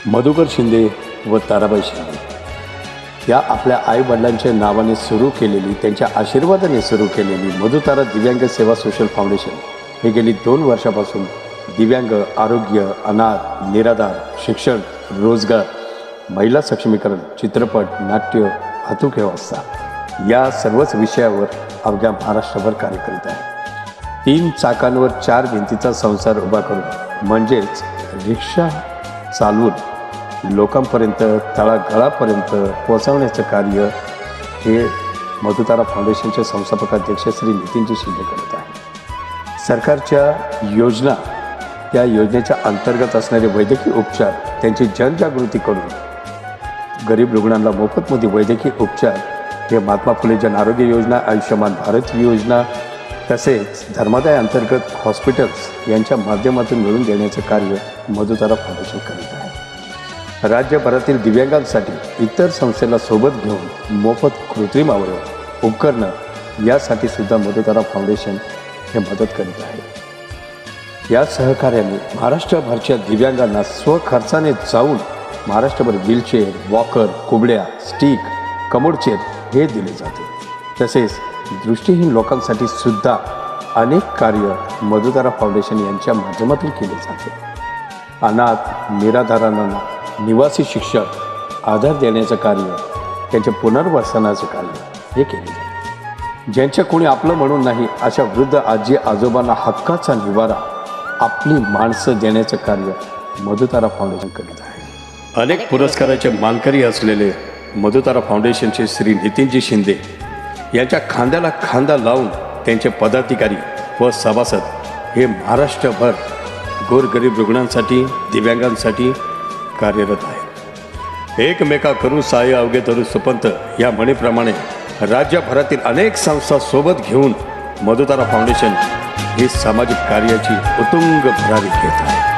मधुकर शिंदे व ताराबाई शिंदे या आपल्या आईवडिलांच्या नावाने सुरू केलेली, त्यांच्या आशीर्वादाने सुरू केलेली मधुतारा दिव्यांग सेवा सोशल फाउंडेशन हे गेली 2 वर्षापासून दिव्यांग आरोग्य, अनाथ, निराधार, शिक्षण, रोजगार, महिला सक्षमीकरण, चित्रपट, नाट्य, वाहतूक व्यवस्था या सर्वच विषयावर अवघ्या महाराष्ट्रभर कार्य करीत आहे. 3 चाकांवर 4 भिंतीचा संसार उभा करून म्हणजेच रिक्षा चालवून लोकांपर्यंत, तळागाळापर्यंत पोहोचवण्याचं कार्य हे मधुतारा फाउंडेशनचे संस्थापक अध्यक्ष श्री नितीनजी शिंदे करत आहे. सरकारच्या योजना, त्या योजनेच्या अंतर्गत असणारे वैद्यकीय उपचार, त्यांची जनजागृती करून गरीब रुग्णांना मोफतमध्ये वैद्यकीय उपचार हे महात्मा फुले जन आरोग्य योजना, आयुष्यमान भारत योजना तसेच धर्मादाय अंतर्गत हॉस्पिटल्स यांच्या माध्यमातून मिळवून देण्याचं कार्य मधुतारा फाउंडेशन करीत आहे. राज्यभरातील दिव्यांगांसाठी इतर संस्थेला सोबत घेऊन मोफत कृत्रिम अवयव, उपकरणं यासाठी सुद्धा मधुतारा फाउंडेशन हे मदत करीत आहे. या सहकार्याने महाराष्ट्रभरच्या दिव्यांगांना स्वखर्चाने जाऊन महाराष्ट्रभर व्हीलचेअर, वॉकर, कुबड्या, स्टिक, कमोड चेअर हे दिले जाते. तसेच दृष्टीहीन लोकांसाठी सुद्धा अनेक कार्य मधुतारा फाउंडेशन यांच्या माध्यमातून केले जाते. अनाथ, निराधारांना निवासी शिक्षण, आधार देण्याचं कार्य, त्यांच्या पुनर्वसनाचं कार्य हे केले जाते. ज्यांच्या कोणी आपलं म्हणून नाही अशा वृद्ध आजी आजोबांना हक्काचा निवारा, आपली माणसं देण्याचं कार्य मधुतारा फाउंडेशन करीत आहे. अनेक पुरस्काराचे मानकरी असलेले मधुतारा फाउंडेशनचे श्री नितीनजी शिंदे यांच्या खांद्याला खांदा लावून त्यांचे पदाधिकारी व सभासद हे महाराष्ट्रभर गोरगरीब रुग्णांसाठी, दिव्यांगांसाठी कार्यरत आहे. एकमेका करू सहाय्य अवघे धरू सुपंत या म्हणीप्रमाणे राज्यभरातील अनेक संस्था सोबत घेऊन मधुतारा फाउंडेशन ही सामाजिक कार्याची उत्तुंग भरारी घेत आहे.